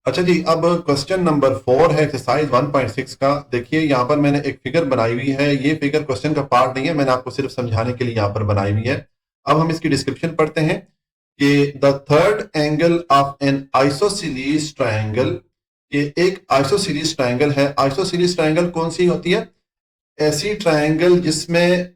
अच्छा जी, अब question number 4 है एक्सरसाइज 1.6 का। देखिए यहाँ पर मैंने एक फिगर बनाई हुई है। ये फिगर क्वेश्चन का पार्ट नहीं है, मैंने आपको सिर्फ समझाने के लिए यहाँ पर बनाई हुई है। अब हम इसकी डिस्क्रिप्शन पढ़ते हैं कि the third angle of an isosceles triangle. ये एक आइसोसेलेस ट्रायंगल है। आइसोसेलेस ट्रायंगल कौन सी होती है? ऐसी ट्रायंगल जिसमें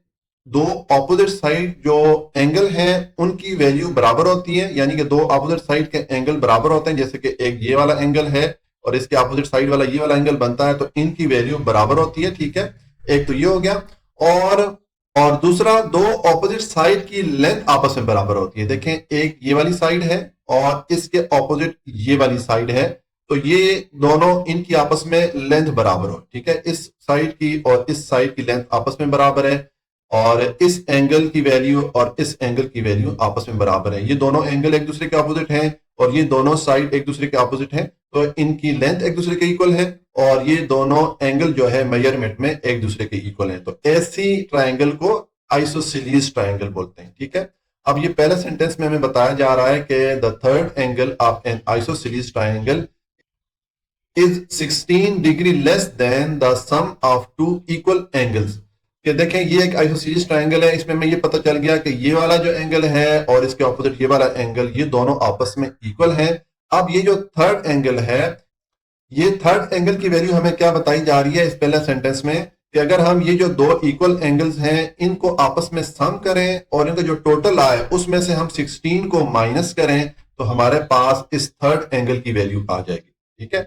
दो ऑपोजिट साइड जो एंगल है उनकी वैल्यू बराबर होती है, यानी कि दो ऑपोजिट साइड के एंगल बराबर होते हैं। जैसे कि एक ये वाला एंगल है और इसके ऑपोजिट साइड वाला ये वाला एंगल बनता है, तो इनकी वैल्यू बराबर होती है। ठीक है, एक तो ये हो गया। और दूसरा, दो ऑपोजिट साइड की लेंथ आपस में बराबर होती है। देखें, एक ये वाली साइड है और इसके ऑपोजिट ये वाली साइड है, तो ये दोनों इनकी आपस में लेंथ बराबर हो। ठीक है, इस साइड की और इस साइड की लेंथ आपस में बराबर है और इस एंगल की वैल्यू और इस एंगल की वैल्यू आपस में बराबर है। ये दोनों एंगल एक दूसरे के ऑपोजिट हैं और ये दोनों साइड एक दूसरे के ऑपोजिट हैं, तो इनकी लेंथ एक दूसरे के इक्वल है और ये दोनों एंगल जो है मेजरमेंट में एक दूसरे के इक्वल हैं। तो ऐसी ट्रायंगल को आइसोसेलेस ट्रायंगल बोलते हैं। ठीक है, अब ये पहला सेंटेंस में हमें बताया जा रहा है कि the third angle of an isosceles triangle is 16 degree less than the sum of two equal angles. कि देखें, ये एक आइसोसेलेस ट्रायंगल है, इसमें हमें ये पता चल गया कि ये वाला जो एंगल है और इसके ऑपोजिट ये वाला एंगल, ये दोनों आपस में इक्वल हैं। अब ये जो थर्ड एंगल है, ये थर्ड एंगल की वैल्यू हमें क्या बताई जा रही है इस पहले सेंटेंस में, कि अगर हम ये जो दो इक्वल एंगल्स हैं इनको आपस में सम करें और इनका जो टोटल आए उसमें से हम 16 को माइनस करें, तो हमारे पास इस थर्ड एंगल की वैल्यू आ जाएगी। ठीक है,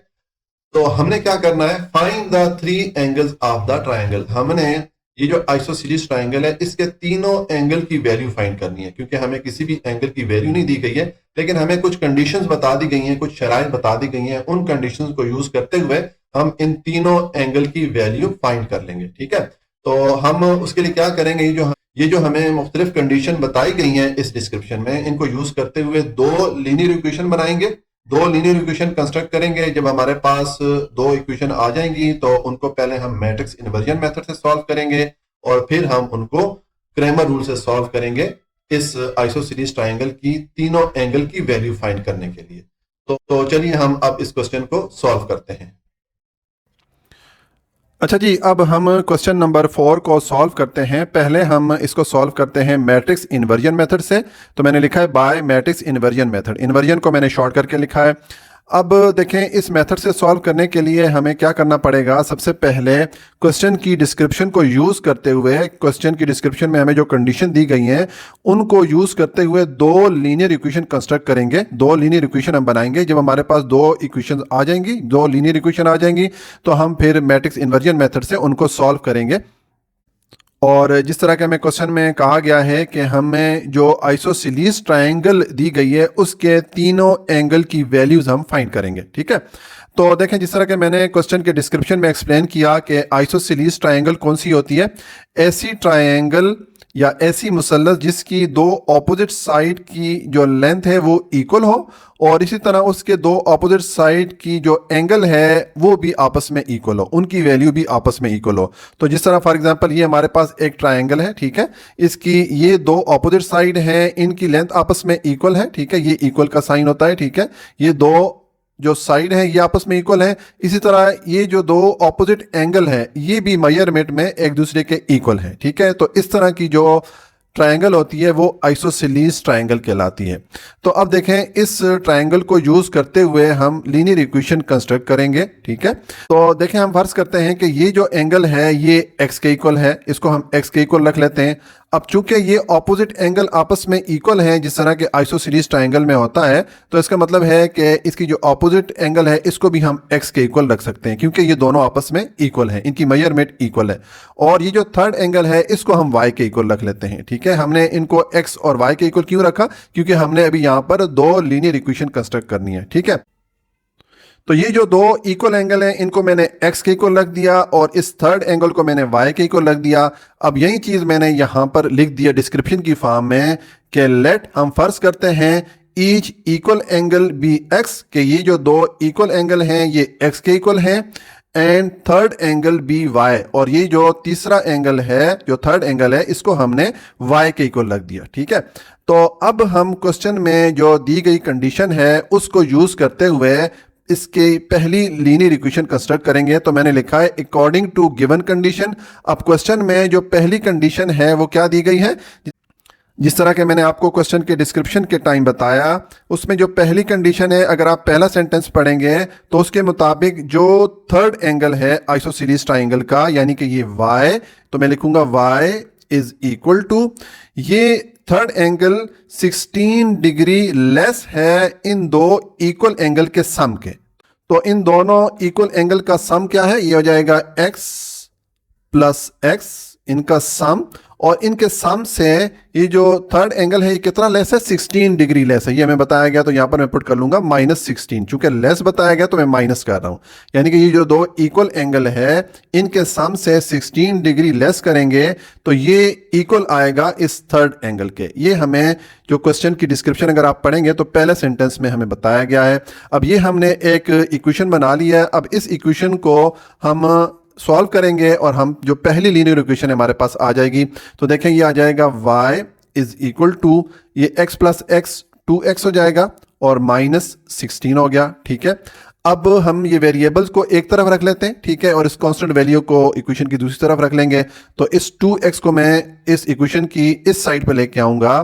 तो हमने क्या करना है, find the three angles of the triangle. हमने ये जो आइसोसेलेस ट्रायंगल है इसके तीनों एंगल की वैल्यू फाइंड करनी है, क्योंकि हमें किसी भी एंगल की वैल्यू नहीं दी गई है, लेकिन हमें कुछ कंडीशंस बता दी गई हैं, कुछ शराइत बता दी गई हैं। उन कंडीशंस को यूज करते हुए हम इन तीनों एंगल की वैल्यू फाइंड कर लेंगे। ठीक है, तो हम उसके लिए क्या करेंगे, ये जो हमें मुख्तलिफ कंडीशन बताई गई हैं इस डिस्क्रिप्शन में, इनको यूज करते हुए दो लीनियर इक्वेशन बनाएंगे, दो लीनियर इक्वेशन कंस्ट्रक्ट करेंगे। जब हमारे पास दो इक्वेशन आ जाएंगी तो उनको पहले हम मैट्रिक्स इन्वर्जन मेथड से सॉल्व करेंगे और फिर हम उनको क्रैमर रूल से सॉल्व करेंगे इस आइसोसेलेस ट्रायंगल की तीनों एंगल की वैल्यू फाइंड करने के लिए। तो चलिए हम अब इस क्वेश्चन को सॉल्व करते हैं। अच्छा जी, अब हम क्वेश्चन नंबर 4 को सॉल्व करते हैं। पहले हम इसको सॉल्व करते हैं मैट्रिक्स इन्वर्जन मेथड से। तो मैंने लिखा है by matrix inversion method. Inversion को मैंने शॉर्ट करके लिखा है। अब देखें, इस मेथड से सॉल्व करने के लिए हमें क्या करना पड़ेगा। सबसे पहले क्वेश्चन की डिस्क्रिप्शन को यूज़ करते हुए, क्वेश्चन की डिस्क्रिप्शन में हमें जो कंडीशन दी गई हैं उनको यूज़ करते हुए दो लीनियर इक्वेशन कंस्ट्रक्ट करेंगे। दो लीनियर इक्वेशन हम बनाएंगे। जब हमारे पास दो इक्वेशन आ जाएंगी, दो लीनियर इक्वेशन आ जाएंगी, तो हम फिर मैट्रिक्स इन्वर्जन मेथड से उनको सॉल्व करेंगे। और जिस तरह के हमें क्वेश्चन में कहा गया है कि हमें जो आइसोसेलेस ट्रायंगल दी गई है उसके तीनों एंगल की वैल्यूज हम फाइंड करेंगे। ठीक है, तो देखें, जिस तरह के मैंने क्वेश्चन के डिस्क्रिप्शन में एक्सप्लेन किया कि आइसोसेलेस ट्रायंगल कौन सी होती है। ऐसी ट्रायंगल या ऐसी मुसल्लस जिसकी दो ऑपोजिट साइड की जो लेंथ है वो इक्वल हो और इसी तरह उसके दो ऑपोजिट साइड की जो एंगल है वो भी आपस में इक्वल हो, उनकी वैल्यू भी आपस में इक्वल हो। तो जिस तरह फॉर एग्जांपल ये हमारे पास एक ट्रायंगल है। ठीक है, इसकी ये दो ऑपोजिट साइड हैं, इनकी लेंथ आपस में इक्वल है। ठीक है, ये इक्वल का साइन होता है। ठीक है, ये दो जो साइड है ये आपस में इक्वल है। इसी तरह ये जो दो ऑपोजिट एंगल है ये भी मेजरमेंट में एक दूसरे के इक्वल है। ठीक है, तो इस तरह की जो ट्रायंगल होती है वो आइसोसेलेस ट्रायंगल कहलाती है। तो अब देखें, इस ट्रायंगल को यूज करते हुए हम लीनियर इक्वेशन कंस्ट्रक्ट करेंगे। ठीक है, तो देखें, हम फर्ज करते हैं कि ये जो एंगल है ये x के इक्वल है, इसको हम x के इक्वल रख लेते हैं। अब चूंकि ये ऑपोजिट एंगल आपस में इक्वल हैं जिस तरह के आइसोसेलेस ट्रायंगल में होता है, तो इसका मतलब है कि इसकी जो ऑपोजिट एंगल है इसको भी हम x के इक्वल रख सकते हैं, क्योंकि ये दोनों आपस में इक्वल हैं, इनकी मेजरमेंट इक्वल है। और ये जो थर्ड एंगल है इसको हम y के इक्वल रख लेते हैं। ठीक है, हमने इनको x और y के इक्वल क्यों रखा, क्योंकि हमने अभी यहाँ पर दो लीनियर इक्वेशन कंस्ट्रक्ट करनी है। ठीक है, तो ये जो दो इक्वल एंगल हैं इनको मैंने x के इक्वल रख दिया और इस थर्ड एंगल को मैंने y के इक्वल रख दिया। अब यही चीज मैंने यहां पर लिख दिया डिस्क्रिप्शन की फॉर्म में कि लेट, हम फर्ज करते हैं each equal angle be x, के ये जो दो इक्वल एंगल हैं ये x के इक्वल हैं, and third angle be y, और ये जो तीसरा एंगल है, जो थर्ड एंगल है, इसको हमने y के इक्वल रख दिया। ठीक है, तो अब हम क्वेश्चन में जो दी गई कंडीशन है उसको यूज करते हुए इसके पहली लीनियर इक्वेशन कंस्ट्रक्ट करेंगे। तो मैंने लिखा है अकॉर्डिंग टू गिवन कंडीशन। अब क्वेश्चन में जो पहली कंडीशन है वो क्या दी गई है, जिस तरह के मैंने आपको क्वेश्चन के डिस्क्रिप्शन के टाइम बताया, उसमें जो पहली कंडीशन है, अगर आप पहला सेंटेंस पढ़ेंगे तो उसके मुताबिक जो थर्ड एंगल है आइसोसीलिस ट्राइंगल का, यानी कि ये y, तो मैं लिखूंगा y इज इक्वल टू, ये थर्ड एंगल 16 डिग्री लेस है इन दो इक्वल एंगल के सम के। तो इन दोनों इक्वल एंगल का सम क्या है, ये हो जाएगा x प्लस x, इनका सम, और इनके सम से ये जो थर्ड एंगल है ये कितना लेस है, 16 डिग्री लेस है। ये हमें बताया गया तो यहां पर मैं पुट कर लूंगा -16, चूंकि लेस बताया गया तो मैं माइनस कर रहा हूं, यानी कि ये जो दो इक्वल एंगल है इनके सम से 16 डिग्री लेस करेंगे तो ये इक्वल आएगा इस थर्ड एंगल के। ये हमें जो क्वेश्चन की डिस्क्रिप्शन अगर आप पढ़ेंगे तो पहले सेंटेंस में हमें बताया गया है। अब ये हमने एक इक्वेशन बना ली है। अब इस इक्वेशन को हम सॉल्व करेंगे और हम जो पहली लीनियर इक्वेशन हमारे पास आ जाएगी, तो देखें ये आ जाएगा y इज इक्वल टू, ये x प्लस x 2x हो जाएगा और -16 हो गया। ठीक है, अब हम ये वेरिएबल्स को एक तरफ रख लेते हैं, ठीक है, और इस कांस्टेंट वैल्यू को इक्वेशन की दूसरी तरफ रख लेंगे। तो इस 2x को मैं इस इक्वेशन की इस साइड पर लेके आऊंगा।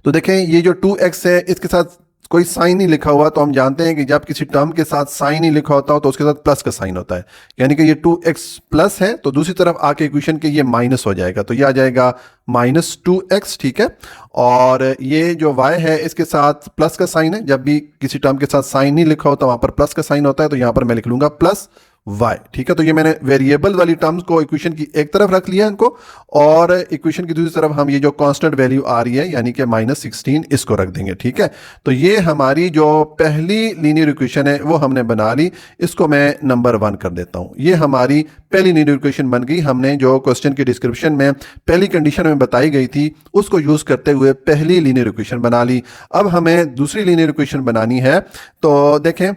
तो देखें ये जो 2x है इसके साथ कोई साइन नहीं लिखा हुआ, तो हम जानते हैं कि जब किसी टर्म के साथ साइन नहीं लिखा होता हो तो उसके साथ प्लस का साइन होता है, यानी कि ये 2x प्लस है तो दूसरी तरफ आके इक्वेशन के ये माइनस हो जाएगा, तो ये आ जाएगा -2x। ठीक है, और ये जो y है इसके साथ प्लस का साइन है, जब भी किसी टर्म के साथ साइन नहीं लिखा होता वहां पर प्लस का साइन होता है, तो यहां पर मैं लिख लूंगा प्लस y। ठीक है, तो ये मैंने वेरिएबल वाली टर्म्स को इक्वेशन की एक तरफ रख लिया इनको, और इक्वेशन की दूसरी तरफ हम ये जो कांस्टेंट वैल्यू आ रही है यानी कि -16 इसको रख देंगे। ठीक है, तो ये हमारी जो पहली लीनियर इक्वेशन है वो हमने बना ली। इसको मैं नंबर 1 कर देता हूं। ये हमारी पहली लीनियर इक्वेशन बन गई। हमने जो क्वेश्चन के डिस्क्रिप्शन में पहली कंडीशन में बताई गई थी उसको यूज करते हुए पहली लीनियर इक्वेशन बना ली। अब हमें दूसरी लीनियर इक्वेशन बनानी है। तो देखें,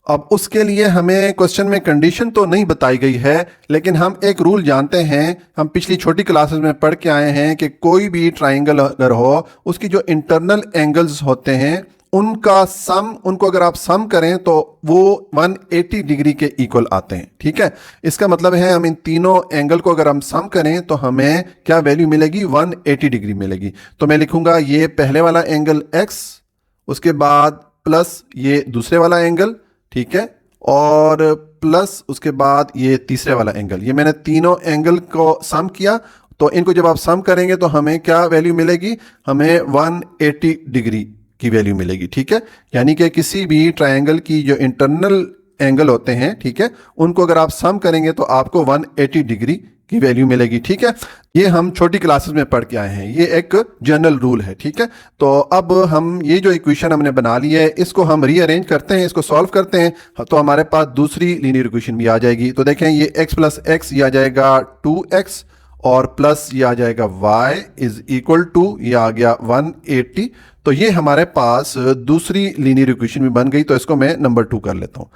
अब उसके लिए हमें क्वेश्चन में कंडीशन तो नहीं बताई गई है, लेकिन हम एक रूल जानते हैं, हम पिछली छोटी क्लासेस में पढ़ के आए हैं कि कोई भी ट्राइंगल अगर हो उसकी जो इंटरनल एंगल्स होते हैं उनका सम, उनको अगर आप सम करें तो वो 180 डिग्री के इक्वल आते हैं। ठीक है, इसका मतलब है हम इन तीनों एंगल को अगर हम सम करें तो हमें क्या वैल्यू मिलेगी, 180 डिग्री मिलेगी। तो मैं लिखूंगा ये पहले वाला एंगल x, उसके बाद प्लस ये दूसरे वाला एंगल, ठीक है, और प्लस उसके बाद ये तीसरे वाला एंगल। ये मैंने तीनों एंगल को सम किया, तो इनको जब आप सम करेंगे तो हमें क्या वैल्यू मिलेगी, हमें 180 डिग्री की वैल्यू मिलेगी। ठीक है, यानी कि किसी भी ट्रायंगल की जो इंटरनल एंगल होते हैं, ठीक है, उनको अगर आप सम करेंगे तो आपको 180 डिग्री की वैल्यू मिलेगी। ठीक है, ये हम छोटी क्लासेस में पढ़ के आए हैं, ये एक जनरल रूल है। ठीक है, तो अब हम ये जो इक्वेशन हमने बना ली है इसको हम रीअरेंज करते हैं, इसको सॉल्व करते हैं, तो हमारे पास दूसरी लीनियर इक्वेशन भी आ जाएगी। तो देखें ये x प्लस x ये आ जाएगा 2x, और प्लस ये आ जाएगा y इज इक्वल टू, ये आ गया 180। तो ये हमारे पास दूसरी लीनियर इक्वेशन भी बन गई। तो इसको मैं नंबर 2 कर लेता हूँ।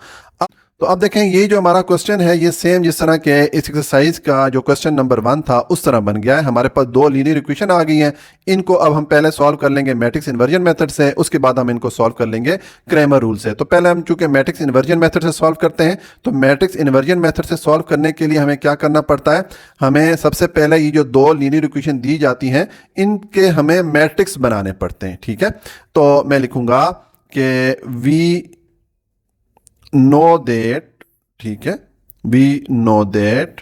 तो अब देखें ये जो हमारा क्वेश्चन है ये सेम जिस तरह के इस एक्सरसाइज का जो क्वेश्चन नंबर 1 था उस तरह बन गया है। हमारे पास दो लीनियर इक्वेशन आ गई हैं, इनको अब हम पहले सॉल्व कर लेंगे मैट्रिक्स इन्वर्जन मेथड से, उसके बाद हम इनको सॉल्व कर लेंगे क्रैमर रूल से। तो पहले हम चूंकि मैट्रिक्स इन्वर्जन मेथड से सॉल्व करते हैं, तो मैट्रिक्स इन्वर्जन मेथड से सॉल्व करने के लिए हमें क्या करना पड़ता है, हमें सबसे पहले ये जो दो लीनियर इक्वेशन दी जाती हैं इनके हमें मैट्रिक्स बनाने पड़ते हैं। ठीक है, तो मैं लिखूंगा कि वी नो दैट, ठीक है, वी नो दैट।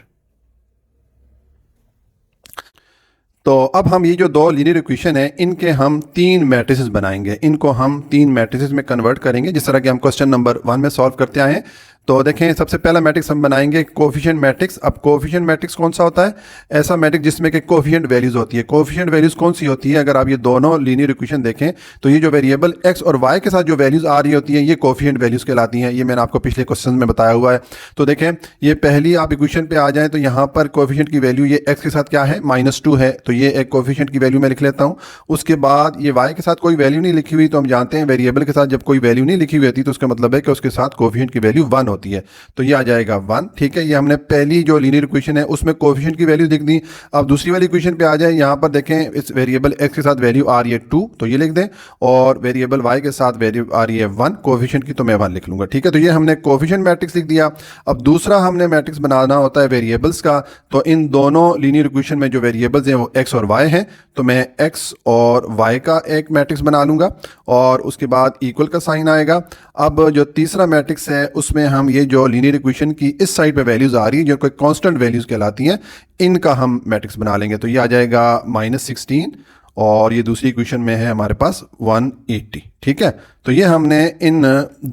तो अब हम ये जो दो लीनियर इक्वेशन है इनके हम 3 मैट्रिसेस बनाएंगे, इनको हम 3 मैट्रिसेस में कन्वर्ट करेंगे जिस तरह के हम क्वेश्चन नंबर 1 में सॉल्व करते आए हैं। तो देखें सबसे पहला मैट्रिक्स हम बनाएंगे कोफिशिएंट मैट्रिक्स। अब कोफिशिएंट मैट्रिक्स कौन सा होता है, ऐसा मैट्रिक्स जिसमें कि कोफिशिएंट वैल्यूज होती है। कोफिशिएंट वैल्यूज कौन सी होती है, अगर आप ये दोनों लीनियर इक्वेशन देखें तो ये जो वेरिएबल x और y के साथ जो वैल्यूज आ रही होती हैं ये कोफिशिएंट वैल्यूज कहलाती हैं। ये मैंने आपको पिछले क्वेश्चन में बताया हुआ है। तो देखें ये पहली आप इक्वेशन पे आ जाएं तो यहाँ पर कोफिशिएंट की वैल्यू ये x के साथ क्या है, -2 है, तो ये एक कोफिशिएंट की वैल्यू मैं लिख लेता हूँ। उसके बाद ये y के साथ कोई वैल्यू नहीं लिखी हुई, तो हम जानते हैं वेरिएबल के साथ जब कोई वैल्यू नहीं लिखी हुई होती तो उसका मतलब है कि उसके साथ कोफिशिएंट की वैल्यू 1 होती है, तो ये आ जाएगा 1। ठीक है, ये हमने पहली जो लीनियर इक्वेशन है उसमें कोएफिशिएंट की वैल्यू लिख दी। अब दूसरी वाली इक्वेशन पे आ जाए, यहाँ पर देखें इस वेरिएबल x के साथ वैल्यू आ रही है 2, तो ये लिख दें, और वेरिएबल y के साथ वैल्यू आ रही है 1, कोएफिशिएंट की तो मैं 1 लिख लूँगा। ठीक है, तो ये हमने कोएफिशिएंट मैट्रिक्स लिख दिया। अब दूसरा हमने मैट्रिक्स बनाना होता है वेरिएबल्स का, तो इन दोनों लीनियर इक्वेशन में जो वेरिएबल्स हैं वो x और y हैं, तो मैं x और y का एक मैट्रिक्स बना लूँगा और उसके बाद इक्वल का साइन आएगा। अब जो तीसरा मैट्रिक्स है उसमें हम ये जो लीनियर इक्वेशन की इस साइड पे वैल्यूज़ आ रही है जो कोई कांस्टेंट वैल्यूज़ कहलाती हैं, इनका हम मैट्रिक्स बना लेंगे। तो ये आ जाएगा -16 और ये दूसरी इक्वेशन में है हमारे पास 180। ठीक है, तो ये हमने इन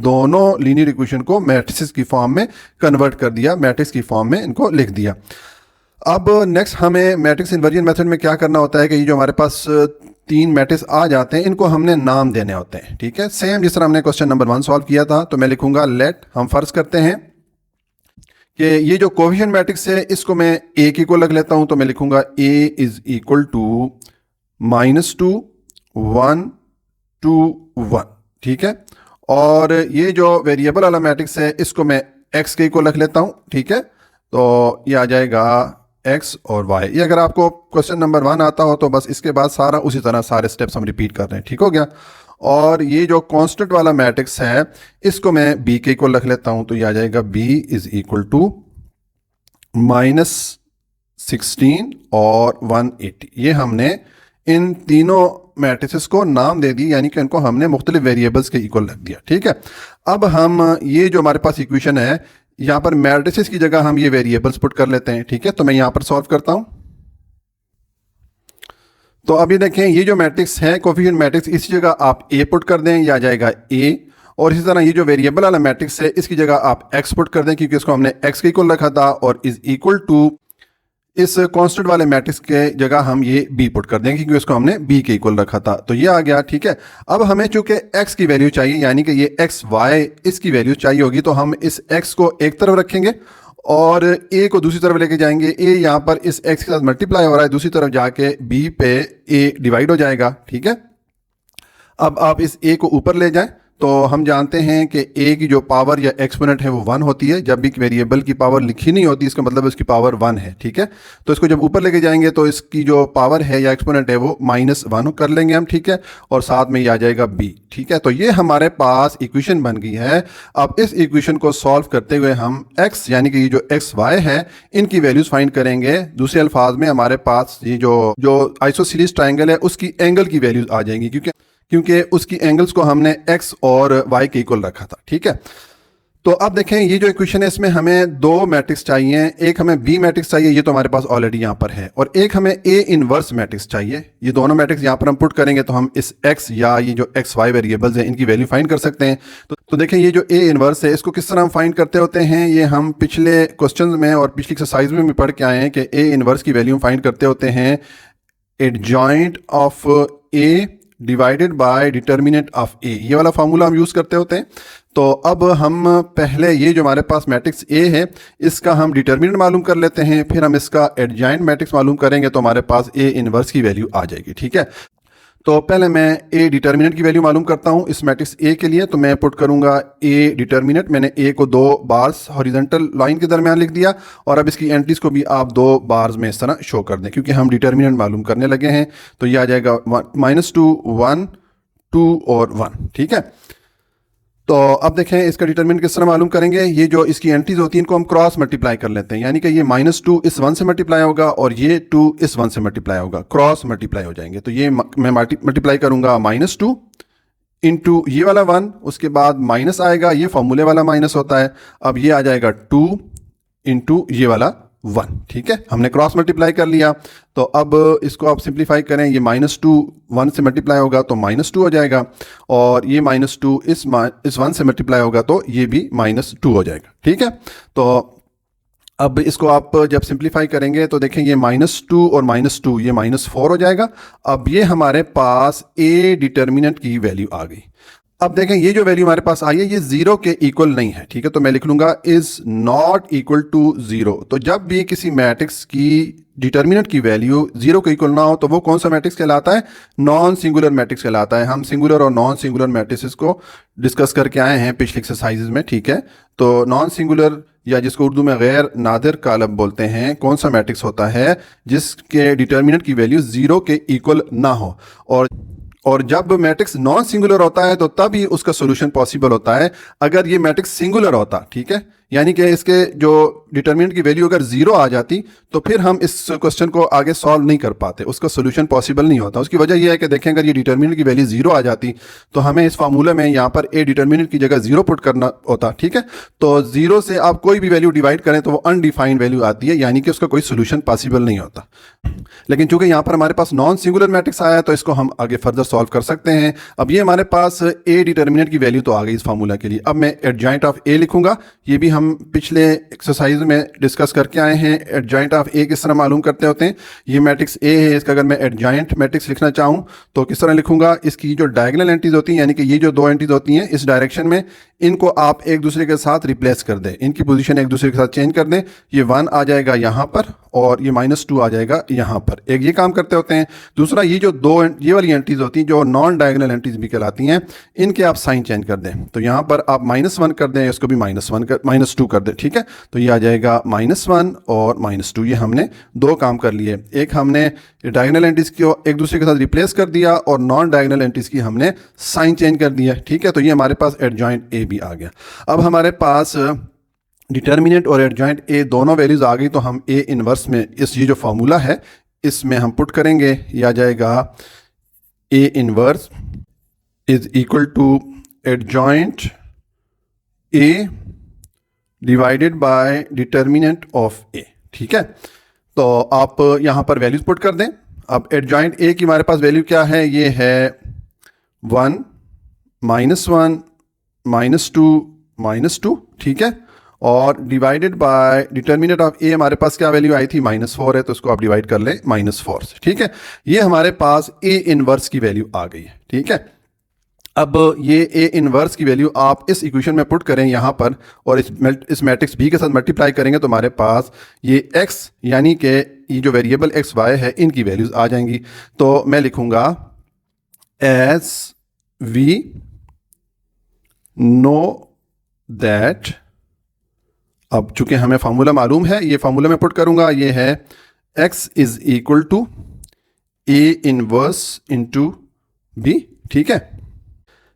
दोनों लीनियर इक्वेशन को मैट्रिक्स की फॉर्म में कन्वर्ट कर दिया, मैट्रिक्स की फॉर्म में इनको लिख दिया। अब नेक्स्ट हमें मैट्रिक्स इन्वर्जन मेथड में क्या करना होता है कि ये जो हमारे पास 3 मैट्रिक्स आ जाते हैं इनको हमने नाम देने होते हैं। ठीक है, सेम जिस तरह हमने क्वेश्चन नंबर 1 सॉल्व किया था, तो मैं लिखूंगा लेट, हम फर्ज करते हैं कि ये जो कोएफिशिएंट मैट्रिक्स है इसको मैं ए की को रख लेता हूं, तो मैं लिखूंगा a इज इक्वल टू -2 1 2 1। ठीक है, और ये जो वेरिएबल वाला मैट्रिक्स है इसको मैं x के को रख लेता हूं। ठीक है, तो ये आ जाएगा x और y। ये अगर आपको क्वेश्चन नंबर 1 आता हो तो बस इसके बाद सारा उसी तरह सारे स्टेप्स हम रिपीट कर रहे हैं। ठीक हो गया, और ये जो कांस्टेंट वाला मैट्रिक्स है इसको मैं b के इक्वल रख लेता हूं, तो ये आ जाएगा b इज इक्वल टू -16 और 180। ये हमने इन तीनों मैट्रिसेस को नाम दे दी, यानी कि इनको हमने मुख्तलिफ वेरिएबल्स के इक्वल रख दिया। ठीक है, अब हम ये जो हमारे पास इक्वेशन है यहाँ पर मैट्रिसेस की जगह हम ये वेरिएबल्स पुट कर लेते हैं। ठीक है, तो मैं यहाँ पर सॉल्व करता हूँ। तो अभी देखें ये जो मैट्रिक्स है कोएफिशिएंट मैट्रिक्स, इसी जगह आप a पुट कर दें, यह आ जाएगा a, और इसी तरह ये जो वेरिएबल वाला मैट्रिक्स है इसकी जगह आप x पुट कर दें क्योंकि इसको हमने x के इक्वल रखा था, और इज इक्वल टू इस कांस्टेंट वाले मैट्रिक्स के जगह हम ये b पुट कर देंगे क्योंकि इसको हमने b के इक्वल रखा था, तो ये आ गया। ठीक है, अब हमें चूंकि x की वैल्यू चाहिए, यानी कि ये x y इसकी वैल्यू चाहिए होगी, तो हम इस x को एक तरफ रखेंगे और a को दूसरी तरफ लेके जाएंगे। a यहाँ पर इस x के साथ मल्टीप्लाई हो रहा है, दूसरी तरफ जाके b पे a डिवाइड हो जाएगा। ठीक है, अब आप इस a को ऊपर ले जाएं, तो हम जानते हैं कि a की जो पावर या एक्सपोनेंट है वो 1 होती है। जब भी वेरिएबल की पावर लिखी नहीं होती इसका मतलब इसकी पावर 1 है। ठीक है, तो इसको जब ऊपर लेके जाएंगे तो इसकी जो पावर है या एक्सपोनेंट है वो -1 कर लेंगे हम। ठीक है, और साथ में ये आ जाएगा b। ठीक है, तो ये हमारे पास इक्वेशन बन गई है। अब इस इक्वेशन को सॉल्व करते हुए हम x यानी कि ये जो x y है इनकी वैल्यूज फाइंड करेंगे। दूसरे अल्फाज में हमारे पास ये जो आइसोसेलेस ट्राइंगल है उसकी एंगल की वैल्यूज आ जाएंगी क्योंकि उसकी एंगल्स को हमने x और y के इक्वल रखा था। ठीक है, तो अब देखें ये जो इक्वेशन है इसमें हमें 2 मैट्रिक्स चाहिए, एक हमें b मैट्रिक्स चाहिए, ये तो हमारे पास ऑलरेडी यहाँ पर है, और एक हमें a इनवर्स मैट्रिक्स चाहिए। ये दोनों मैट्रिक्स यहाँ पर हम पुट करेंगे तो हम इस x या ये जो x y वेरिएबल्स हैं इनकी वैल्यू फाइंड कर सकते हैं। तो देखें ये जो a इनवर्स है इसको किस तरह हम फाइंड करते होते हैं, ये हम पिछले क्वेश्चन में और पिछली एक्सरसाइज में भी पढ़ के आए हैं कि a इनवर्स की वैल्यू फाइंड करते होते हैं adjoint of a divided by determinant of a, ये वाला फार्मूला हम यूज़ करते होते हैं। तो अब हम पहले ये जो हमारे पास मैट्रिक्स a है इसका हम डिटर्मिनेंट मालूम कर लेते हैं, फिर हम इसका एडजॉइंट मैट्रिक्स मालूम करेंगे तो हमारे पास a इनवर्स की वैल्यू आ जाएगी। ठीक है, तो पहले मैं a डिटर्मिनेंट की वैल्यू मालूम करता हूँ इस मैट्रिक्स a के लिए, तो मैं पुट करूंगा a डिटर्मिनेंट। मैंने a को 2 बार्स हॉरिजॉन्टल लाइन के दरमियान लिख दिया, और अब इसकी एंट्रीज को भी आप 2 बार्स में इस तरह शो कर दें क्योंकि हम डिटर्मिनेंट मालूम करने लगे हैं। तो ये आ जाएगा -2 1 2 और 1। ठीक है, तो अब देखें इसका डिटरमिनेंट किस तरह मालूम करेंगे। ये जो इसकी एंट्रीज होती हैं इनको हम क्रॉस मल्टीप्लाई कर लेते हैं, यानी कि ये -2 इस 1 से मल्टीप्लाई होगा और ये 2 इस 1 से मल्टीप्लाई होगा, क्रॉस मल्टीप्लाई हो जाएंगे। तो ये मैं मल्टीप्लाई करूंगा -2 इंटू ये वाला 1, उसके बाद माइनस आएगा, ये फॉर्मूले वाला माइनस होता है। अब ये आ जाएगा 2 इंटू ये वाला 1। ठीक है, हमने क्रॉस मल्टीप्लाई कर लिया। तो अब इसको आप सिंप्लीफाई करें, ये -2 1 से मल्टीप्लाई होगा तो -2 हो जाएगा, और ये -2 इस 1 से मल्टीप्लाई होगा तो ये भी -2 हो जाएगा। ठीक है, तो अब इसको आप जब सिंप्लीफाई करेंगे तो देखें ये -2 और -2 ये -4 हो जाएगा। अब ये हमारे पास a डिटर्मिनेंट की वैल्यू आ गई। अब देखें ये जो वैल्यू हमारे पास आई है ये जीरो के इक्वल नहीं है, ठीक है। तो मैं लिख लूंगा is not equal to zero. तो जब भी किसी मैट्रिक्स की डिटर्मिनेंट की वैल्यू जीरो के इक्वल ना हो तो वो कौन सा मैट्रिक्स कहलाता है? नॉन सिंगुलर मैट्रिक्स कहलाता है। हम सिंगुलर और नॉन सिंगुलर मैट्रिक्स को डिस्कस करके आए हैं पिछले एक्सरसाइजेज में, ठीक है। तो नॉन सिंगुलर या जिसको उर्दू में गैर नादिर कालब बोलते हैं, कौन सा मैट्रिक्स होता है जिसके डिटर्मिनेंट की वैल्यू जीरो के इक्वल ना हो। और जब मैट्रिक्स नॉन सिंगुलर होता है तो तब ही उसका सॉल्यूशन पॉसिबल होता है। अगर ये मैट्रिक्स सिंगुलर होता, ठीक है, यानी कि इसके जो डिटर्मिनेंट की वैल्यू अगर जीरो आ जाती तो फिर हम इस क्वेश्चन को आगे सॉल्व नहीं कर पाते, उसका सॉल्यूशन पॉसिबल नहीं होता। उसकी वजह यह है कि देखें अगर ये डिटर्मिनेंट की वैल्यू जीरो आ जाती तो हमें इस फार्मूले में यहाँ पर ए डिटर्मिनेंट की जगह जीरो पुट करना होता, ठीक है। तो जीरो से आप कोई भी वैल्यू डिवाइड करें तो वो अनडिफाइंड वैल्यू आती है, यानी कि उसका कोई सोल्यूशन पॉसिबल नहीं होता। लेकिन चूंकि यहाँ पर हमारे पास नॉन सिंगुलर मैट्रिक्स आया है तो इसको हम आगे फर्दर सॉल्व कर सकते हैं। अब ये हमारे पास ए डिटर्मिनेंट की वैल्यू तो आ गई इस फार्मूला के लिए। अब मैं एडजॉइंट ऑफ ए लिखूंगा। ये भी हम पिछले एक्सरसाइज में डिस्कस करके आए हैं। एडजॉइंट ऑफ ए किस तरह मालूम करते होते हैं? ये मैट्रिक्स ए है, इसका अगर मैं एडजॉइंट मैट्रिक्स लिखना चाहूँ तो किस तरह लिखूंगा? इसकी जो डायगोनल एंट्रीज होती हैं, यानी कि ये जो दो एंट्रीज होती हैं इस डायरेक्शन में, इनको आप एक दूसरे के साथ रिप्लेस कर दें, इनकी पोजीशन एक दूसरे के साथ चेंज कर दें। ये 1 आ जाएगा यहाँ पर और ये -2 आ जाएगा यहाँ पर। एक ये काम करते होते हैं। दूसरा, ये जो दो ये वाली एंट्रीज होती हैं जो नॉन डायगोनल एंट्रीज भी कहलाती हैं, इनके आप साइन चेंज कर दें। तो यहाँ पर आप -1 कर दें, इसको भी -2 कर दें, ठीक है। तो ये आ जाएगा -1 और -2। ये हमने दो काम कर लिए। एक हमने डायगोनल एंट्रीज को एक दूसरे के साथ रिप्लेस कर दिया और नॉन डायगोनल एंट्रीज की हमने साइन चेंज कर दिया, ठीक है। तो ये हमारे पास एडजॉइंट ए भी आ गया। अब हमारे पास डिटर्मिनेंट और एडजॉइंट ए दोनों वैल्यूज आ गई तो हम ए इनवर्स में इस ये जो फॉर्मूला है इसमें हम पुट करेंगे। ये आ जाएगा A inverse is equal to adjoint A divided by determinant of A, ठीक है। तो आप यहाँ पर वैल्यूज पुट कर दें। अब एडजॉइंट ए की हमारे पास वैल्यू क्या है? ये है 1 -1 -2 ठीक है। और डिवाइडेड बाय डिटर्मिनेंट ऑफ ए हमारे पास क्या वैल्यू आई थी? -4 है, तो इसको आप डिवाइड कर लें -4 से, ठीक है। ये हमारे पास ए इनवर्स की वैल्यू आ गई है, ठीक है। अब ये ए इनवर्स की वैल्यू आप इस इक्वेशन में पुट करें यहाँ पर और इस मैट्रिक्स बी के साथ मल्टीप्लाई करेंगे तो हमारे पास ये x यानी कि ये जो वेरिएबल x y है इनकी वैल्यूज आ जाएंगी। तो मैं लिखूंगा एज वी नो दैट, अब चूंकि हमें फार्मूला मालूम है, ये फार्मूला में पुट करूंगा। ये है x is equal to A inverse into B, ठीक है।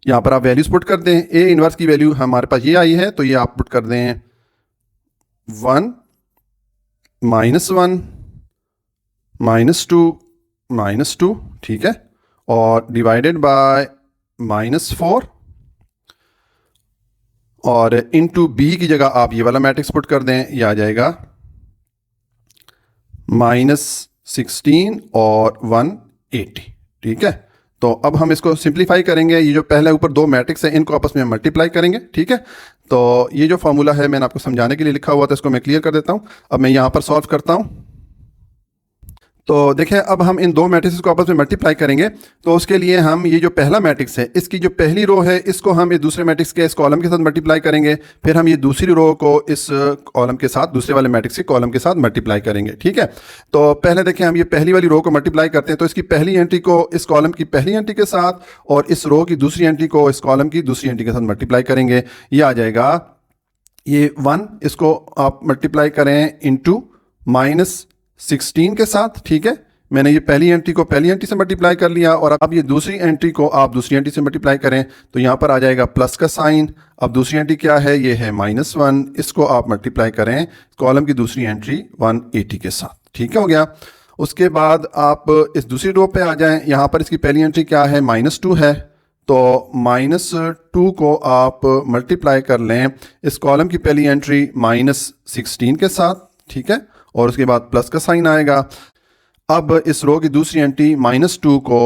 यहां पर आप वैल्यूज पुट कर दें। ए इनवर्स की वैल्यू हमारे पास ये आई है तो ये आप पुट कर दें 1 -1 -2 ठीक है, और डिवाइडेड बाय -4 और इनटू बी की जगह आप ये वाला मैट्रिक्स पुट कर दें। ये आ जाएगा -16 और 180, ठीक है। तो अब हम इसको सिंप्लीफाई करेंगे। ये जो पहले ऊपर दो मैट्रिक्स हैं इनको आपस में मल्टीप्लाई करेंगे, ठीक है। तो ये जो फॉर्मूला है मैंने आपको समझाने के लिए लिखा हुआ था, इसको मैं क्लियर कर देता हूं। अब मैं यहां पर सॉल्व करता हूं। तो देखें अब हम इन दो मैट्रिक्स को आपस में मल्टीप्लाई करेंगे। तो उसके लिए हम ये जो पहला मैट्रिक्स है इसकी जो पहली रो है इसको हम इस दूसरे मैट्रिक्स के इस कॉलम के साथ मल्टीप्लाई करेंगे। फिर हम ये दूसरी रो को इस कॉलम के साथ, दूसरे वाले मैट्रिक्स के कॉलम के साथ मल्टीप्लाई करेंगे, ठीक है। तो पहले देखें हम ये पहली वाली रो को मल्टीप्लाई करते हैं। तो इसकी पहली एंट्री को इस कॉलम की पहली एंट्री के साथ और इस रो की दूसरी एंट्री को इस कॉलम की दूसरी एंट्री के साथ मल्टीप्लाई करेंगे। ये आ जाएगा ये 1, इसको आप मल्टीप्लाई करें इंटू -16 के साथ, ठीक है। मैंने ये पहली एंट्री को पहली एंट्री से मल्टीप्लाई कर लिया और अब ये दूसरी एंट्री को आप दूसरी एंट्री से मल्टीप्लाई करें तो यहाँ पर आ जाएगा प्लस का साइन। अब दूसरी एंट्री क्या है? ये है -1, इसको आप मल्टीप्लाई करें कॉलम की दूसरी एंट्री 180 के साथ, ठीक है, हो गया। उसके बाद आप इस दूसरी रो पे आ जाएं। यहाँ पर इसकी पहली एंट्री क्या है? -2 है, तो -2 को आप मल्टीप्लाई कर लें इस कॉलम की पहली एंट्री -16 के साथ, ठीक है, और उसके बाद प्लस का साइन आएगा। अब इस रो की दूसरी एंट्री -2 को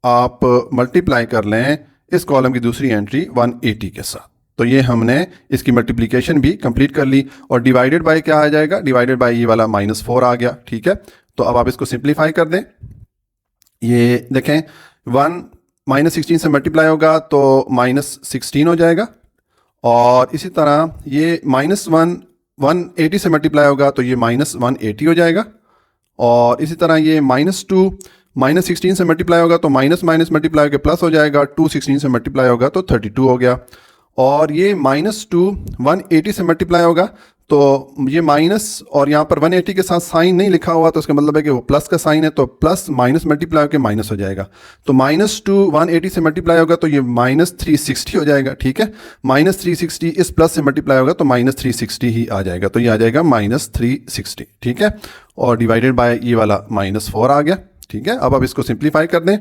आप मल्टीप्लाई कर लें इस कॉलम की दूसरी एंट्री 180 के साथ। तो ये हमने इसकी मल्टीप्लिकेशन भी कंप्लीट कर ली। और डिवाइडेड बाय क्या आ जाएगा? डिवाइडेड बाय ये वाला -4 आ गया, ठीक है। तो अब आप इसको सिंप्लीफाई कर दें। ये देखें 1 -16 से मल्टीप्लाई होगा तो -16 हो जाएगा। और इसी तरह ये -1 180 से मल्टीप्लाई होगा तो ये -180 हो जाएगा। और इसी तरह ये -2 -16 से मल्टीप्लाई होगा तो माइनस माइनस मल्टीप्लाई होकर प्लस हो जाएगा, 2 16 से मल्टीप्लाई होगा तो 32 हो गया। और ये -2 180 से मल्टीप्लाई होगा तो ये माइनस और यहाँ पर 180 के साथ साइन नहीं लिखा हुआ तो इसका मतलब है कि वो प्लस का साइन है, तो प्लस माइनस मल्टीप्लाई होकर माइनस हो जाएगा। तो -2 180 से मल्टीप्लाई होगा तो ये -360 हो जाएगा। ठीक है, -360 इस प्लस से मल्टीप्लाई होगा तो -360 ही आ जाएगा, तो ये आ जाएगा -360। ठीक है, और डिवाइडेड बाय ये वाला -4 आ गया। ठीक है, अब इसको सिंप्लीफाई कर दें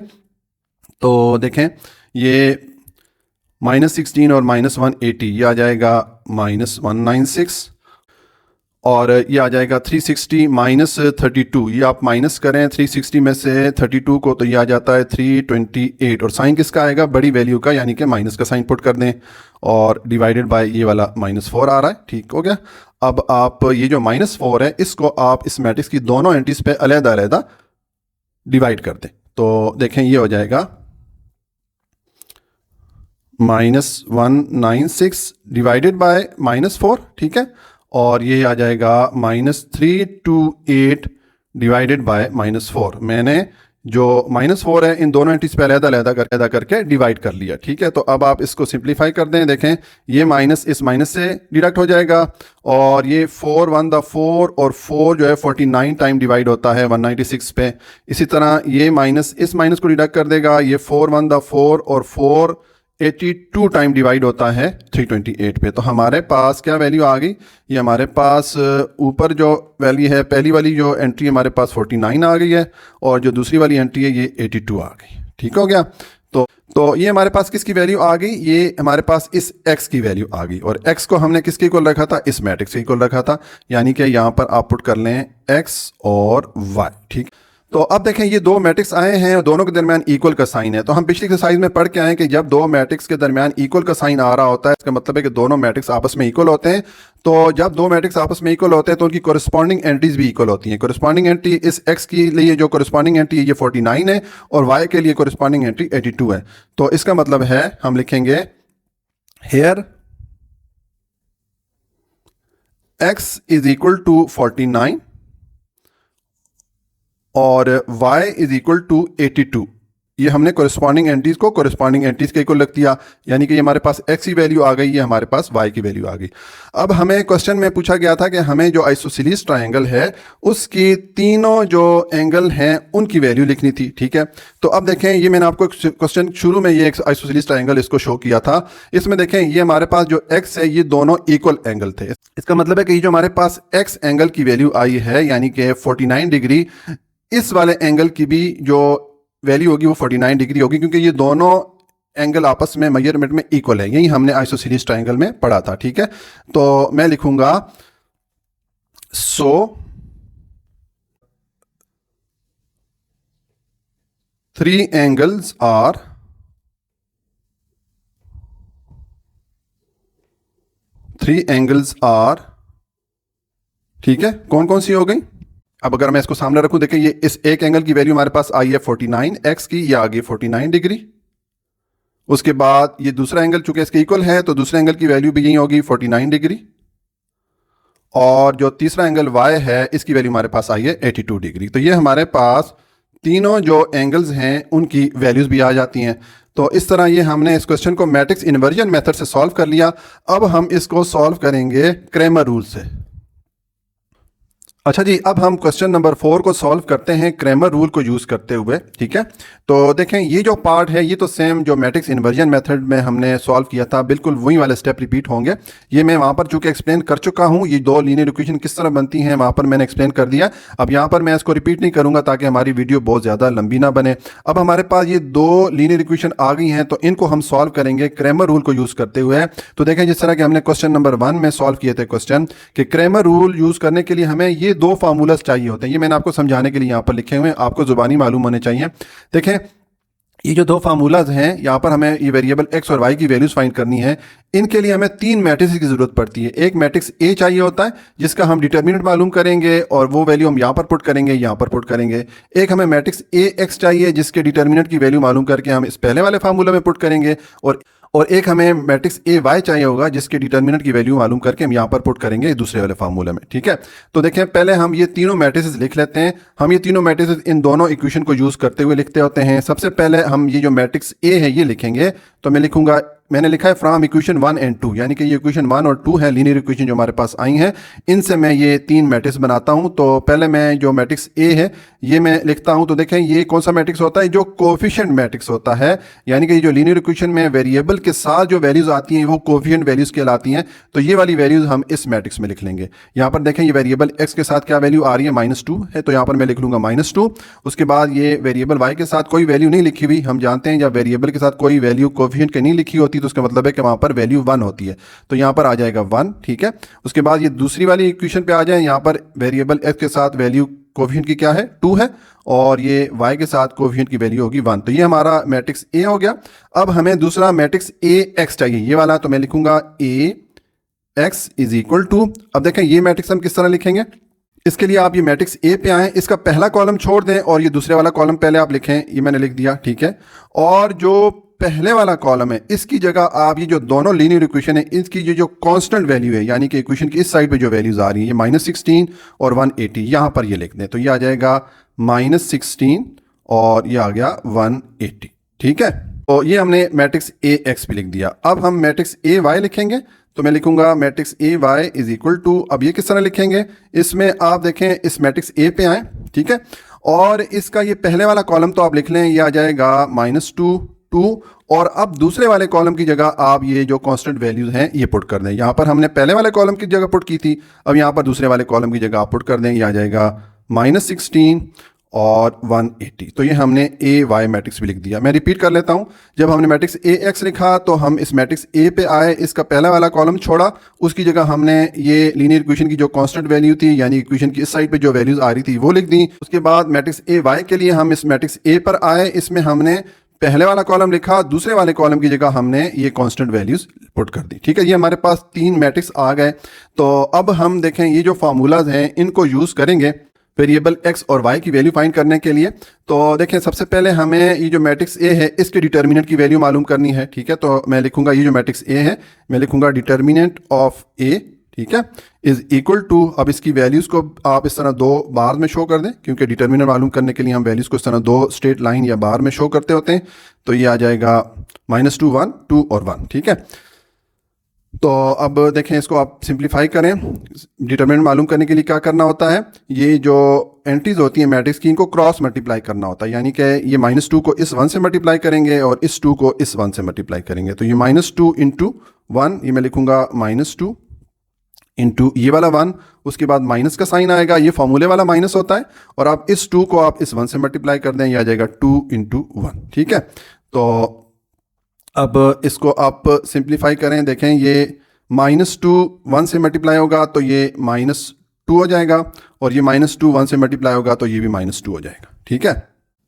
तो देखें ये -16 और -180 ये आ जाएगा -196 और ये आ जाएगा 360 -32। ये आप माइनस करें 360 में से 32 को तो ये आ जाता है 328 और साइन किसका आएगा, बड़ी वैल्यू का, यानी कि माइनस का साइन पुट कर दें और डिवाइडेड बाय ये वाला -4 आ रहा है। ठीक हो गया। अब आप ये जो -4 है इसको आप इस मैट्रिक्स की दोनों एंट्रीज पे अलग-अलग डिवाइड कर दें तो देखें ये हो जाएगा -196 डिवाइडेड बाय -4। ठीक है, और ये आ जाएगा -328 डिवाइडेड बाय -4। मैंने जो -4 है इन दोनों एंट्रीज पे अलग-अलग करके डिवाइड कर लिया। ठीक है, तो अब आप इसको सिंप्लीफाई कर दें। देखें ये माइनस इस माइनस से डिडक्ट हो जाएगा और ये 4 1 द 4 और 4 जो है 49 टाइम डिवाइड होता है 196 पे। इसी तरह ये माइनस इस माइनस को डिडक्ट कर देगा, ये 4 1 द 4 और 4 82 टाइम डिवाइड होता है 328 पे। तो हमारे पास क्या वैल्यू आ गई, ये हमारे पास ऊपर जो वैल्यू है पहली वाली जो एंट्री हमारे पास 49 आ गई है और जो दूसरी वाली एंट्री है ये 82 आ गई। ठीक हो गया। तो ये हमारे पास किसकी वैल्यू आ गई, ये हमारे पास इस x की वैल्यू आ गई और x को हमने किसके इक्वल रखा था, इस मैट्रिक्स के इक्वल रखा था, यानी कि यहाँ पर आप पुट कर लें x और y। ठीक, तो अब देखें ये दो मैट्रिक्स आए हैं और दोनों के दरमियान इक्वल का साइन है। तो हम पिछली एक्सरसाइज में पढ़ के आए कि जब दो मैट्रिक्स के दरमियान इक्वल का साइन आ रहा होता है इसका मतलब है कि दोनों मैट्रिक्स आपस में इक्वल होते हैं। तो जब दो मैट्रिक्स आपस में इक्वल होते हैं तो उनकी कोरिस्पॉन्डिंग एंट्रीज भी इक्वल होती हैं। कोरिस्पॉन्डिंग एंट्री इस x के लिए जो कोरिस्पॉन्डिंग एंट्री है ये 49 है और y के लिए कोरिस्पॉन्डिंग एंट्री 82 है। तो इसका मतलब है हम लिखेंगे here x is equal to 49 और y इज इक्वल टू 82। ये हमने कोरिस्पॉन्डिंग एंट्रीज को कोरिस्पॉन्डिंग एंट्रीज के इक्वल रख दिया, यानी कि ये हमारे पास x की वैल्यू आ गई, ये हमारे पास y की वैल्यू आ गई। अब हमें क्वेश्चन में पूछा गया था कि हमें जो आइसोसेलेस ट्रायंगल है उसकी तीनों जो एंगल हैं उनकी वैल्यू लिखनी थी। ठीक है, तो अब देखें ये मैंने आपको क्वेश्चन शुरू में ये आइसोसेलेस ट्रायंगल इसको शो किया था। इसमें देखें ये हमारे पास जो x है ये दोनों इक्वल एंगल थे। इसका मतलब है कि ये जो हमारे पास x एंगल की वैल्यू आई है यानी कि 49 डिग्री, इस वाले एंगल की भी जो वैल्यू होगी वो 49 डिग्री होगी क्योंकि ये दोनों एंगल आपस में मेजरमेंट में इक्वल है। यही हमने आइसोसेलेस ट्रायंगल में पढ़ा था। ठीक है, तो मैं लिखूंगा सो थ्री एंगल्स आर ठीक है, कौन कौन सी हो गई। अब अगर मैं इसको सामने रखूं, देखिए ये इस एक एंगल की वैल्यू हमारे पास आई है 49 x की, ये आ गई 49 डिग्री। उसके बाद ये दूसरा एंगल चूंकि इसके इक्वल है तो दूसरे एंगल की वैल्यू भी यही होगी 49 डिग्री। और जो तीसरा एंगल y है इसकी वैल्यू हमारे पास आई है 82 डिग्री। तो ये हमारे पास तीनों जो एंगल्स हैं उनकी वैल्यूज भी आ जाती हैं। तो इस तरह ये हमने इस क्वेश्चन को मैट्रिक्स इन्वर्जन मेथड से सॉल्व कर लिया। अब हम इसको सॉल्व करेंगे क्रैमर रूल से। अच्छा जी, अब हम क्वेश्चन नंबर 4 को सॉल्व करते हैं क्रैमर रूल को यूज़ करते हुए। ठीक है, तो देखें ये जो पार्ट है ये तो सेम जो मैट्रिक्स इन्वर्जन मेथड में हमने सॉल्व किया था बिल्कुल वही वाले स्टेप रिपीट होंगे। ये मैं वहाँ पर चूँकि एक्सप्लेन कर चुका हूँ, ये दो लीनियर इक्वेशन किस तरह बनती हैं वहाँ पर मैंने एक्सप्लेन कर दिया। अब यहाँ पर मैं इसको रिपीट नहीं करूँगा ताकि हमारी वीडियो बहुत ज़्यादा लंबी ना बने। अब हमारे पास ये दो लीनियर इक्वेशन आ गई हैं तो इनको हम सॉल्व करेंगे क्रैमर रूल को यूज़ करते हुए। तो देखें जिस तरह कि हमने क्वेश्चन नंबर 1 में सॉल्व किए थे क्वेश्चन कि क्रैमर रूल यूज़ करने के लिए हमें ये दो फार्मूलाज चाहिए होते हैं। ये मैंने आपको समझाने के लिए यहाँ पर लिखे हुए हैं, आपको जुबानी मालूम होने चाहिए। देखें ये जो दो फार्मूलाज हैं, यहाँ पर हमें ये वेरिएबल एक्स और वाई की वैल्यूज फाइंड करनी है। इनके लिए हमें तीन मैट्रिक्स की जरूरत पड़ती है। एक मैट्रिक्स ए चाहिए होता है जिसका हम डिटर्मिनेंट मालूम करेंगे और वो वैल्यू हम यहाँ पर पुट करेंगे, यहाँ पर पुट करेंगे। एक हमें मैट्रिक्स ए एक्स चाहिए जिसके डिटर्मिनेंट की वैल्यू मालूम करके हम इस पहले वाले फार्मूला में पुट करेंगे, और एक हमें मैट्रिक्स ए वाई चाहिए होगा जिसके डिटर्मिनेंट की वैल्यू मालूम करके हम यहाँ पर पुट करेंगे दूसरे वाले फार्मूले में। ठीक है, तो देखें पहले हम ये तीनों मैट्रिसेस लिख लेते हैं। हम ये तीनों मैट्रिसेस इन दोनों इक्वेशन को यूज करते हुए लिखते होते हैं। सबसे पहले हम ये जो मैट्रिक्स ए है ये लिखेंगे, तो मैं लिखूंगा, मैंने लिखा है फ्रॉम इक्वेशन 1 एंड 2, यानी कि ये इक्वेशन 1 और 2 है, लीनियर इक्वेशन जो हमारे पास आई हैं, इनसे मैं ये तीन मैट्रिक्स बनाता हूं। तो पहले मैं जो मैट्रिक्स ए है ये मैं लिखता हूं। तो देखें ये कौन सा मैट्रिक्स होता है, जो कोफिशिएंट मैट्रिक्स होता है, यानी कि जो लीनियर इक्वेशन में वेरिएबल के साथ जो वैल्यूज आती हैं वो कोफिशिएंट वैल्यूज कहलाती हैं। तो ये वाली वैल्यूज हम इस मैट्रिक्स में लिख लेंगे। यहाँ पर देखें ये वेरिएबल एक्स के साथ क्या वैल्यू आ रही है, -2 है, तो यहाँ पर मैं लिख लूंगा -2। उसके बाद ये वेरिएबल वाई के साथ कोई वैल्यू नहीं लिखी हुई, हम जानते हैं जब वेरिएबल के साथ कोई वैल्यू कोफिशिएंट की नहीं लिखी होती तो उसका मतलब है कि वहां पर वैल्यू 1 होती है, तो यहां पर आ जाएगा 1। ठीक है, उसके बाद ये दूसरी वाली इक्वेशन पे आ जाए, यहां पर वेरिएबल एक्स के साथ वैल्यू कोफिशिएंट की क्या है, 2 है, और ये y के साथ कोफिशिएंट की वैल्यू होगी 1। तो ये हमारा मैट्रिक्स ए हो गया। अब हमें दूसरा मैट्रिक्स ए एक्स चाहिए, ये वाला, तो मैं लिखूंगा ए एक्स इज इक्वल टू, अब देखें ये मैट्रिक्स हम किस तरह लिखेंगे। इसके लिए आप ये मैट्रिक्स ए पे आएँ, इसका पहला कॉलम छोड़ दें और ये दूसरे वाला कॉलम पहले आप लिखें, ये मैंने लिख दिया। ठीक है, और जो पहले वाला कॉलम है इसकी जगह आप ये जो दोनों लीनियर इक्वेशन है इसकी जो कांस्टेंट वैल्यू है, यानी कि इक्वेशन की इस साइड पे जो वैल्यूज आ रही है, ये -16 और 180, यहां पर ये लिख दें। तो ये आ जाएगा -16 और ये आ गया 180। ठीक है, तो ये हमने मैट्रिक्स ए एक्स भी लिख दिया। अब हम मैट्रिक्स ए वाई लिखेंगे, तो मैं लिखूंगा matrix A Y is equal to, अब ये किस तरह लिखेंगे, इसमें आप देखें इस मैट्रिक्स ए पे आए। ठीक है, और इसका ये पहले वाला कॉलम तो आप लिख लें, ये आ जाएगा -2 2, और अब दूसरे वाले कॉलम की जगह आप ये जो कांस्टेंट वैल्यूज हैं ये पुट कर दें। यहाँ पर हमने पहले वाले कॉलम की जगह पुट की थी, अब यहाँ पर दूसरे वाले कॉलम की जगह आप पुट कर दें, ये आ जाएगा -16 और 180। तो ये हमने ए वाई मैट्रिक्स भी लिख दिया। मैं रिपीट कर लेता हूँ, जब हमने मैट्रिक्स ए एक्स लिखा तो हम इस मैट्रिक्स ए पे आए, इसका पहला वाला कॉलम छोड़ा, उसकी जगह हमने ये लीनियर इक्वेशन की जो कांस्टेंट वैल्यू थी, यानी इक्वेशन की इस साइड पे जो वैल्यूज आ रही थी वो लिख दी। उसके बाद मैट्रिक्स ए वाई के लिए हम इस मैट्रिक्स ए पर आए, इसमें हमने पहले वाला कॉलम लिखा, दूसरे वाले कॉलम की जगह हमने ये कांस्टेंट वैल्यूज पुट कर दी। ठीक है, ये हमारे पास तीन मैट्रिक्स आ गए। तो अब हम देखें ये जो फार्मूलाज हैं इनको यूज करेंगे वेरिएबल एक्स और वाई की वैल्यू फाइंड करने के लिए। तो देखें सबसे पहले हमें ये जो मैट्रिक्स ए है इसके डिटर्मिनेंट की वैल्यू मालूम करनी है। ठीक है, तो मैं लिखूंगा ये जो मैट्रिक्स ए है, मैं लिखूंगा डिटर्मिनेंट ऑफ ए, ठीक है, इज इक्वल टू, अब इसकी वैल्यूज को आप इस तरह दो बार में शो कर दें, क्योंकि डिटर्मिनेंट मालूम करने के लिए हम वैल्यूज को इस तरह दो स्ट्रेट लाइन या बार में शो करते होते हैं। तो ये आ जाएगा -2 1 2 और 1। ठीक है, तो अब देखें इसको आप सिंप्लीफाई करें। डिटर्मिनेंट मालूम करने के लिए क्या करना होता है, ये जो एंट्रीज होती हैं मैट्रिक्स की इनको क्रॉस मल्टीप्लाई करना होता है, यानी कि ये -2 को इस 1 से मल्टीप्लाई करेंगे और इस 2 को इस 1 से मल्टीप्लाई करेंगे। तो ये -2 × 1, ये मैं लिखूंगा -2 इंटू ये वाला 1, उसके बाद माइनस का साइन आएगा, ये फॉर्मूले वाला माइनस होता है, और आप इस 2 को आप इस 1 से मल्टीप्लाई कर दें, ये आ जाएगा 2 × 1। ठीक है, तो अब इसको आप सिंप्लीफाई करें, देखें ये -2 1 से मल्टीप्लाई होगा तो ये -2 हो जाएगा, और ये -2 1 से मल्टीप्लाई होगा तो ये भी -2 हो जाएगा। ठीक है,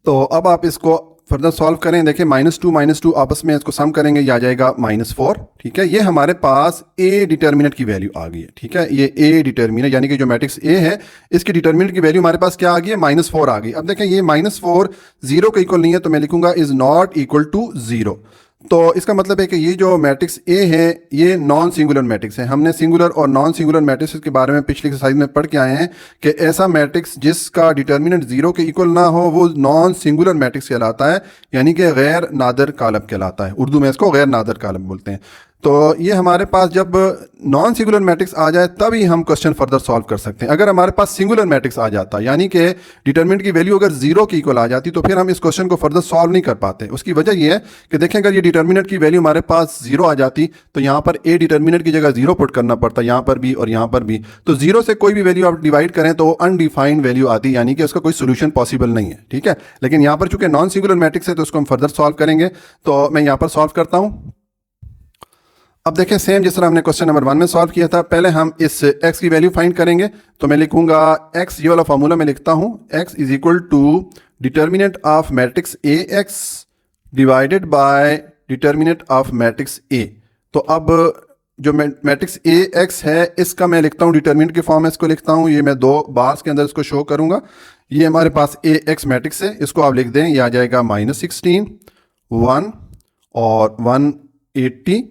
तो अब आप इसको फर्दर सॉल्व करें, देखें -2 आपस में इसको सम करेंगे, ये आ जाएगा -4। ठीक है, ये हमारे पास ए डिटर्मिनेंट की वैल्यू आ गई है। ठीक है, ये ए डिटर्मिनेंट यानी कि जो मैट्रिक्स ए है इसकी डिटर्मिनेंट की वैल्यू हमारे पास क्या आ गई है, -4 आ गई। अब देखें ये -4 0 के इक्वल नहीं है, तो मैं लिखूंगा इज नॉट इक्वल टू 0। तो इसका मतलब है कि ये जो मैट्रिक्स ए है ये नॉन सिंगुलर मैट्रिक्स है। हमने सिंगुलर और नॉन सिंगुलर मैट्रिक्स के बारे में पिछली एक्सरसाइज में पढ़ के आए हैं कि ऐसा मैट्रिक्स जिसका डिटर्मिनेंट 0 के इक्वल ना हो वो नॉन सिंगुलर मैट्रिक्स कहलाता है, यानी कि गैर नादर कालब कहलाता है। उर्दू में इसको गैर नादर कालब बोलते हैं। तो ये हमारे पास जब नॉन सिंगुलर मैट्रिक्स आ जाए तब ही हम क्वेश्चन फर्दर सॉल्व कर सकते हैं। अगर हमारे पास सिंगुलर मैट्रिक्स आ जाता यानी कि डिटर्मिनेंट की वैल्यू अगर 0 के इक्वल आ जाती तो फिर हम इस क्वेश्चन को फर्दर सॉल्व नहीं कर पाते। उसकी वजह यह है कि देखें अगर ये डिटर्मिनेंट की वैल्यू हमारे पास 0 आ जाती तो यहाँ पर ए डिटर्मिनेंट की जगह 0 पुट करना पड़ता, यहाँ पर भी और यहाँ पर भी। तो 0 से कोई भी वैल्यू आप डिवाइड करें तो अनडिफाइंड वैल्यू आती, यानी कि उसका कोई सोल्यूशन पॉसिबल नहीं है। ठीक है, लेकिन यहाँ पर चूंकि नॉन सिंगुलर मैट्रिक्स है तो उसको हम फर्दर सॉल्व करेंगे। तो मैं यहाँ पर सॉल्व करता हूँ। अब देखें सेम जिस तरह हमने क्वेश्चन नंबर 1 में सॉल्व किया था, पहले हम इस x की वैल्यू फाइंड करेंगे। तो मैं लिखूंगा x, ये वाला फॉर्मूला मैं लिखता हूं, x is equal to determinant of matrix A X divided by determinant of matrix A. तो अब जो मैट्रिक्स ए एक्स है इसका मैं लिखता हूँ डिटर्मिनेंट के फॉर्म में, इसको लिखता हूँ, ये मैं दो बार्स के अंदर इसको शो करूंगा। ये हमारे पास ए एक्स मैट्रिक्स है, इसको आप लिख दें, ये आ जाएगा -16, 1 और 180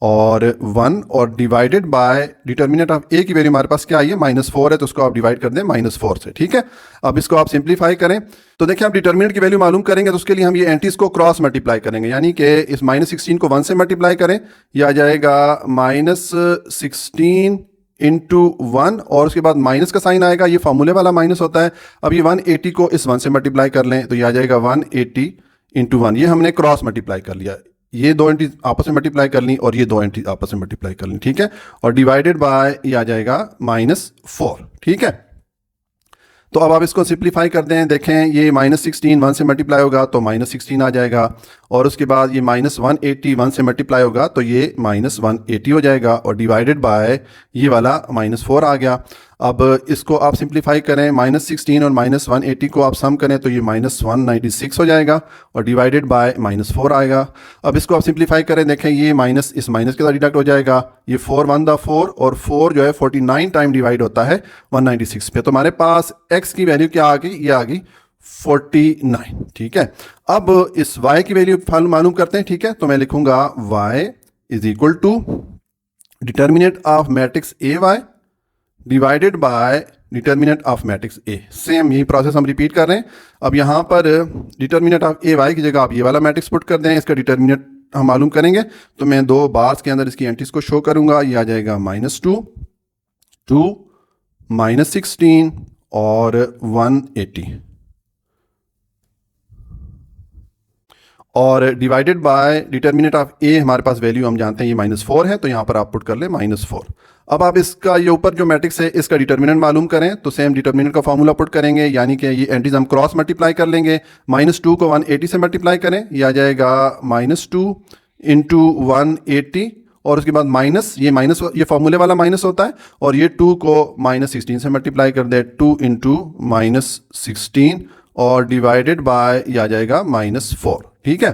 और 1 और डिवाइडेड बाय डिटर्मिनेंट ऑफ ए की वैल्यू हमारे पास क्या आई है, -4 है, तो उसको आप डिवाइड कर दें -4 से। ठीक है, अब इसको आप सिंप्लीफाई करें तो देखिए आप डिटर्मिनेंट की वैल्यू मालूम करेंगे तो उसके लिए हम ये एंटीज को क्रॉस मल्टीप्लाई करेंगे, यानी कि इस -16 को 1 से मल्टीप्लाई करें, यह आ जाएगा -16 इंटू 1 और उसके बाद माइनस का साइन आएगा, ये फॉर्मूले वाला माइनस होता है। अब ये 180 को इस 1 से मल्टीप्लाई कर लें तो ये आ जाएगा 180 इंटू 1, ये हमने क्रॉस मल्टीप्लाई कर लिया, ये दो एंटी आपस में मल्टीप्लाई कर ली और ये दो एंटी आपस में मल्टीप्लाई कर ली। ठीक है, और डिवाइडेड बाय ये आ जाएगा -4। ठीक है, तो अब आप इसको सिंप्लीफाई कर दें, देखें ये -16 1 से मल्टीप्लाई होगा तो -16 आ जाएगा और उसके बाद ये -180 1 से मल्टीप्लाई होगा तो ये -180 हो जाएगा और डिवाइडेड बाय ये वाला -4 आ गया। अब इसको आप सिंप्लीफाई करें, -16 और -180 को आप सम करें तो ये -196 हो जाएगा और डिवाइडेड बाय -4 आएगा। अब इसको आप सिंप्लीफाई करें, देखें ये माइनस इस माइनस के साथ डिडक्ट हो जाएगा, ये 4 1 दा 4 और 4 जो है 49 टाइम डिवाइड होता है 196 पे, तो हमारे पास x की वैल्यू क्या आ गई, ये आ गई 49। ठीक है, अब इस y की वैल्यू मालूम करते हैं। ठीक है, तो मैं लिखूंगा y is equal to determinant of matrix A Y divided by determinant of matrix A. Same यही प्रोसेस हम रिपीट कर रहे हैं। अब यहाँ पर डिटर्मिनेंट ऑफ ए वाई की जगह आप ये वाला मैट्रिक्स पुट कर दें, इसका डिटर्मिनेंट हम मालूम करेंगे तो मैं दो बार्स के अंदर इसकी एंटीज को शो करूंगा, ये आ जाएगा -2 2 -16 और 180 और डिवाइडेड बाय डिटर्मिनेंट ऑफ ए, हमारे पास वैल्यू हम जानते हैं ये -4 है तो यहाँ पर आप पुट कर लें -4। अब आप इसका ये ऊपर जो मैट्रिक्स है इसका डिटर्मिनेंट मालूम करें तो सेम डिटर्मिनेंट का फॉर्मूला पुट करेंगे, यानी कि ये एंटीज हम क्रॉस मल्टीप्लाई कर लेंगे, -2 को 180 से मल्टीप्लाई करें, ये आ जाएगा -2 इंटू 180 और उसके बाद माइनस ये फॉर्मूले वाला माइनस होता है और ये 2 को -16 से मल्टीप्लाई कर दे, 2 इंटू -16 और डिवाइडेड बाय ये आ जाएगा -4। ठीक है,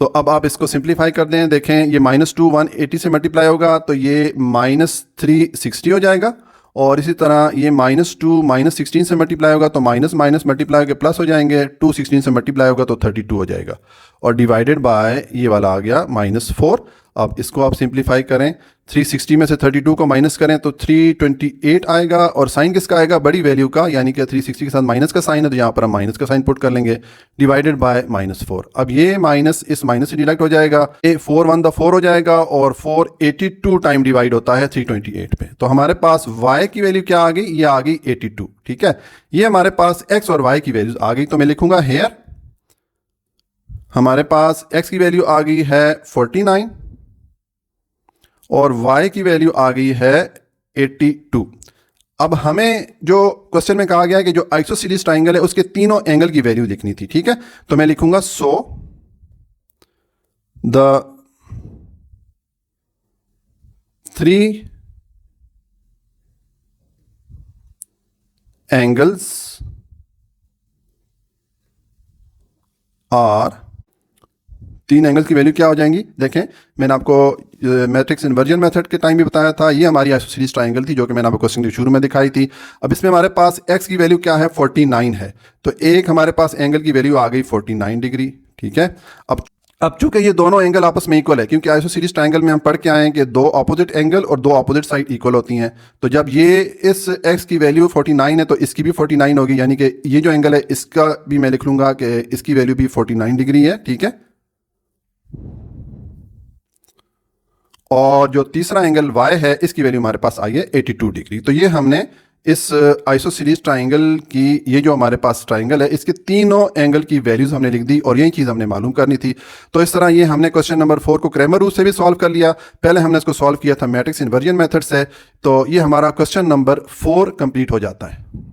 तो अब आप इसको सिंप्लीफाई कर दें, देखें ये -2 180 से मल्टीप्लाई होगा तो ये -360 हो जाएगा और इसी तरह ये -2 -16 से मल्टीप्लाई होगा तो माइनस मल्टीप्लाई होकर प्लस हो जाएंगे, 2 16 से मल्टीप्लाई होगा तो 32 हो जाएगा और डिवाइडेड बाय ये वाला आ गया -4। अब इसको आप सिंप्लीफाई करें, 360 में से 32 को माइनस करें तो 328 आएगा और साइन किसका आएगा, बड़ी वैल्यू का, यानी कि 360 के साथ माइनस का साइन है तो यहाँ पर हम माइनस का साइन पुट कर लेंगे, डिवाइडेड बाय -4। अब ये माइनस इस माइनस से डिडक्ट हो जाएगा, ये 4 1 दा 4 हो जाएगा और 482 टाइम डिवाइड होता है 328 पे, तो हमारे पास y की वैल्यू क्या आ गई, ये आ गई 82। ठीक है, ये हमारे पास x और y की वैल्यूज आ गई, तो मैं लिखूंगा हेयर हमारे पास x की वैल्यू आ गई है 49 और y की वैल्यू आ गई है 82। अब हमें जो क्वेश्चन में कहा गया है कि जो आइसोसीलिस ट्राइंगल है उसके तीनों एंगल की वैल्यू लिखनी थी। ठीक है, तो मैं लिखूंगा so the 3 angles are, 3 angles की वैल्यू क्या हो जाएंगी, देखें मैंने आपको मैट्रिक्स इन्वर्जन मेथड के टाइम भी बताया था, ये हमारी आइसोसीलिस ट्राइंगल थी जो कि मैंने आपको क्वेश्चन के शुरू में दिखाई थी। अब इसमें हमारे पास x की वैल्यू क्या है, 49 है, तो एक हमारे पास एंगल की वैल्यू आ गई 49 डिग्री। ठीक है, अब चूंकि ये दोनों एंगल आपस में इक्वल है, क्योंकि आइसोसीलिस ट्राइंगल में हम पढ़ के आए हैं कि 2 ऑपोजिट एंगल और 2 ऑपोजिट साइड इक्वल होती हैं, तो जब ये इस x की वैल्यू 49 है तो इसकी भी 49 होगी, यानी कि ये जो एंगल है इसका भी मैं लिख लूंगा कि इसकी वैल्यू भी 49 डिग्री है। ठीक है, और जो तीसरा एंगल y है इसकी वैल्यू हमारे पास आई है 82 डिग्री। तो ये हमने इस आइसोसीलिस ट्राइंगल की, ये जो हमारे पास ट्राइंगल है इसके तीनों एंगल की वैल्यूज हमने लिख दी और यही चीज़ हमने मालूम करनी थी। तो इस तरह ये हमने क्वेश्चन नंबर 4 को क्रैमर रूल से भी सॉल्व कर लिया, पहले हमने इसको सॉल्व किया था मैट्रिक्स इन्वर्जन मेथड से, तो ये हमारा क्वेश्चन नंबर 4 कंप्लीट हो जाता है।